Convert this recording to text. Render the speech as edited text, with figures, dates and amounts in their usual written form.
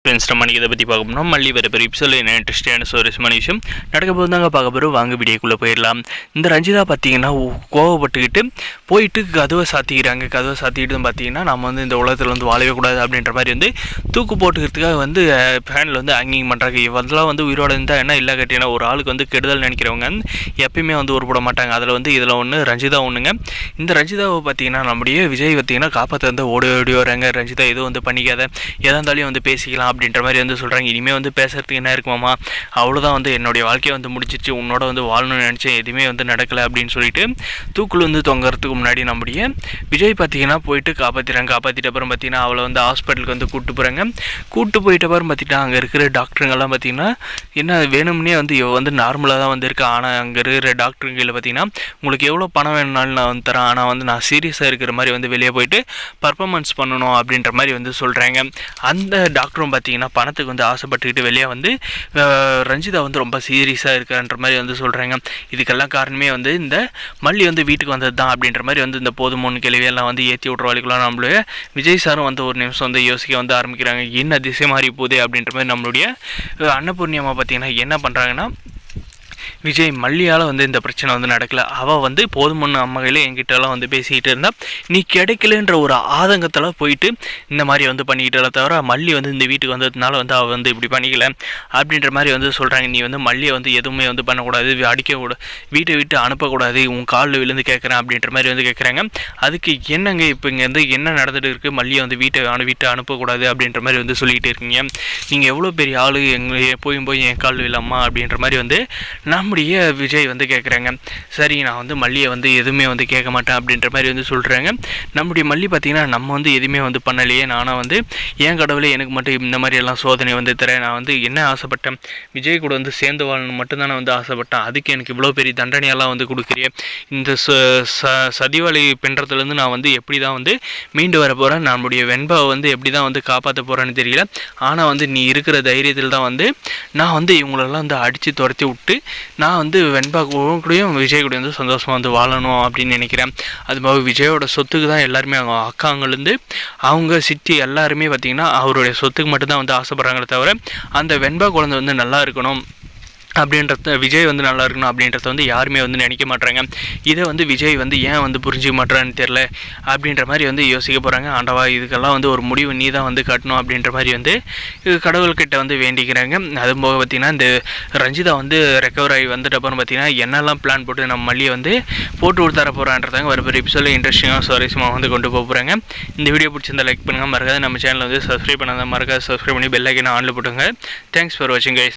Suspense நம்ம இதை பற்றி பார்க்க போனோம். மல்லி வர பெரிய எபிசோட என்ன இன்ட்ரெஸ்டிங்கான சுவாரஸ்யமான விஷயம் நடக்க போது தாங்க பார்க்க போகிறோம். வாங்க வீடியோக்குள்ளே போயிடலாம். இந்த ரஞ்சிதா பார்த்தீங்கன்னா கோவப்பட்டுக்கிட்டு போயிட்டு கதவை சாத்திக்கிறாங்க. கதவை சாத்திக்கிட்டு பார்த்தீங்கன்னா நம்ம வந்து இந்த உலகத்தில் வந்து வாழவே கூடாது அப்படின்ற மாதிரி வந்து தூக்கு போட்டுக்கிறதுக்காக வந்து ஃபேனில் வந்து ஹேங்கிங் பண்ணுறாங்க. இவெல்லாம் வந்து உயிரோட இருந்தால் என்ன இல்லை கட்டினா ஒரு ஆளுக்கு வந்து கெடுதல் நினைக்கிறவங்க எப்பயுமே வந்து உருப்பட மாட்டாங்க. அதில் வந்து இதில் ஒன்று ரஞ்சிதா ஒன்றுங்க. இந்த ரஞ்சிதாவை பார்த்தீங்கன்னா நம்முடைய விஜய் பார்த்தீங்கன்னா காப்பாற்ற வந்து ஓடி வராங்க. ரஞ்சிதா எதுவும் வந்து பண்ணிக்காத, எதாக இருந்தாலும் வந்து பேசிக்கலாம் அப்படின்ற மாதிரி வந்து சொல்கிறாங்க. இனிமேல் வந்து பேசுகிறதுக்கு என்ன இருக்குமாமா, அவ்வளோதான் வந்து என்னுடைய வாழ்க்கையை வந்து முடிச்சிச்சு, உன்னோட வந்து வாழணும்னு நினச்சேன், எதுவுமே வந்து நடக்கலை அப்படின்னு சொல்லிட்டு தூக்குள் வந்து தொங்குறதுக்கு முன்னாடி நம்முடைய விஜய் பார்த்தீங்கன்னா போயிட்டு காப்பாற்றிட்டாங்க. காப்பாற்றிட்ட அப்புறம் பார்த்தீங்கன்னா அவளை வந்து ஹாஸ்பிட்டலுக்கு வந்து கூப்பிட்டு போகிறாங்க. கூப்பிட்டு போயிட்ட அப்புறம் பார்த்தீங்கன்னா அங்கே இருக்கிற டாக்டருங்கெல்லாம் பார்த்தீங்கன்னா என்ன வேணும்னே வந்து இவ வந்து நார்மலாக தான் வந்து இருக்கா. ஆனால் அங்கே இருக்கிற டாக்டருங்களில் பார்த்தீங்கன்னா உங்களுக்கு எவ்வளோ பணம் வேணுனாலும் நான் வந்து தரேன், ஆனால் வந்து நான் சீரியஸாக இருக்கிற மாதிரி வந்து வெளியே போயிட்டு பர்ஃபார்மன்ஸ் பண்ணணும் அப்படின்ற மாதிரி வந்து சொல்கிறாங்க. அந்த டாக்டரும் பார்த்தீங்கன்னா பணத்துக்கு வந்து ஆசைப்பட்டுக்கிட்டு வெளியே வந்து ரஞ்சிதா வந்து ரொம்ப சீரியஸாக இருக்கான்ற மாதிரி வந்து சொல்கிறாங்க. இதுக்கெல்லாம் காரணமே வந்து இந்த மல்லி வந்து வீட்டுக்கு வந்தது தான் அப்படின்ற மாதிரி வந்து இந்த போதுமோன்னு கேள்வியெல்லாம் வந்து ஏற்றி விட்ற வழிக்கலாம். நம்மளுடைய விஜய் சாரும் வந்து ஒரு நிமிஷம் வந்து யோசிக்க வந்து ஆரம்பிக்கிறாங்க. என்ன திசை மாறி போகுது அப்படின்ற மாதிரி நம்மளுடைய அன்னபூர்ணியம்மா பார்த்தீங்கன்னா என்ன பண்ணுறாங்கன்னா, விஜய் மல்லியால் வந்து இந்த பிரச்சனை வந்து நடக்கலை, அவள் வந்து போதுமொன்று அம்மையிலே என்கிட்டலாம் வந்து பேசிக்கிட்டு இருந்தால் நீ கிடைக்கலன்ற ஒரு ஆதங்கத்தில் போயிட்டு இந்த மாதிரி வந்து பண்ணிக்கிட்டால தவிர மல்லி வந்து இந்த வீட்டுக்கு வந்ததுனால வந்து அவள் வந்து இப்படி பண்ணிக்கல அப்படின்ற மாதிரி வந்து சொல்கிறாங்க. நீ வந்து மல்லியை வந்து எதுவுமே வந்து பண்ணக்கூடாது, அடிக்கக்கூடாது, வீட்டை விட்டு அனுப்பக்கூடாது, உன் காலில் விழுந்து கேட்குறேன் அப்படின்ற மாதிரி வந்து கேட்குறாங்க. அதுக்கு என்னங்க இப்போ இங்கே வந்து என்ன நடந்துட்டு இருக்குது, மல்லியை வந்து வீட்டை அனுப்பக்கூடாது அப்படின்ற மாதிரி வந்து சொல்லிகிட்டு இருக்கீங்க, நீங்கள் எவ்வளோ பெரிய ஆள், எங்களை போய் என் கால் விழாமா அப்படின்ற மாதிரி வந்து நம்முடைய விஜய் வந்து கேட்குறாங்க. சரி நான் வந்து மல்லியை வந்து எதுவுமே வந்து கேட்க மாட்டேன் அப்படின்ற மாதிரி வந்து சொல்கிறாங்க. நம்முடைய மல்லி பார்த்திங்கன்னா நம்ம வந்து எதுவுமே வந்து பண்ணலையே, நானும் வந்து என் கடவுளே எனக்கு மட்டும் இந்த மாதிரி எல்லாம் சோதனை வந்து தரேன், நான் வந்து என்ன ஆசைப்பட்டேன், விஜய் கூட வந்து சேர்ந்து வாழணும் மட்டும்தான் நான் வந்து ஆசைப்பட்டேன், அதுக்கு எனக்கு இவ்வளோ பெரிய தண்டனையெல்லாம் வந்து கொடுக்குறேன், இந்த சதிவாளி பின்றதுலேருந்து நான் வந்து எப்படி தான் வந்து மீண்டு வர போகிறேன், நம்முடைய வெண்பாவை வந்து எப்படி தான் வந்து காப்பாற்ற போகிறேன்னு தெரியல, ஆனால் வந்து நீ இருக்கிற தைரியத்தில் தான் வந்து நான் வந்து இவங்களெல்லாம் வந்து அடித்து துரத்தி விட்டு நான் வந்து வெண்பா கூடயும் விஜய் கூட வந்து சந்தோஷமாக வந்து வாழணும் அப்படின்னு நினைக்கிறேன். அதுபோக விஜயோட சொத்துக்கு தான் எல்லாருமே அவங்க அக்காங்கலேருந்து அவங்க சிட்டி எல்லாருமே பார்த்திங்கன்னா அவருடைய சொத்துக்கு மட்டும்தான் வந்து ஆசைப்படுறாங்களே தவிர அந்த வெண்பா குழந்தை வந்து நல்லா இருக்கணும் அப்படின்றத, விஜய் வந்து நல்லா இருக்கணும் அப்படின்றத வந்து யாருமே வந்து நினைக்க மாட்டாங்க. இதை வந்து விஜய் வந்து ஏன் வந்து புரிஞ்சிக்க மாட்டான்னு தெரில அப்படின்ற மாதிரி வந்து யோசிக்க போகிறாங்க. ஆண்டவா இதுக்கெல்லாம் வந்து ஒரு முடிவு நீ தான் வந்து கட்டணும் அப்படின்ற மாதிரி வந்து கடவுள்கிட்ட வந்து வேண்டிக்கிறாங்க. அதுபோக பார்த்திங்கன்னா இந்த ரஞ்சிதா வந்து ரெக்கவர் ஆகி வந்துட்டு அப்புறம் பார்த்திங்கன்னா என்னெல்லாம் பிளான் போட்டு நம்ம மல்லியை வந்து போட்டு கொடுத்தர போகிறான்றதாங்க வர ஒரு எபிசோடில் இன்ட்ரெஸ்டிங்காக சுவாரஸ்யமாக வந்து கொண்டு போக போகிறாங்க. இந்த வீடியோ பிடிச்சிருந்தா லைக் பண்ணுங்கள், மறக்காது நம்ம சேனலை வந்து சப்ஸ்கிரைப் பண்ணாத மறக்காது சப்ஸ்கிரைப் பண்ணி பெல் ஐக்கனை ஆன்ல போட்டுங்க. தேங்க்ஸ் ஃபார் வாட்சிங் கைஸ்.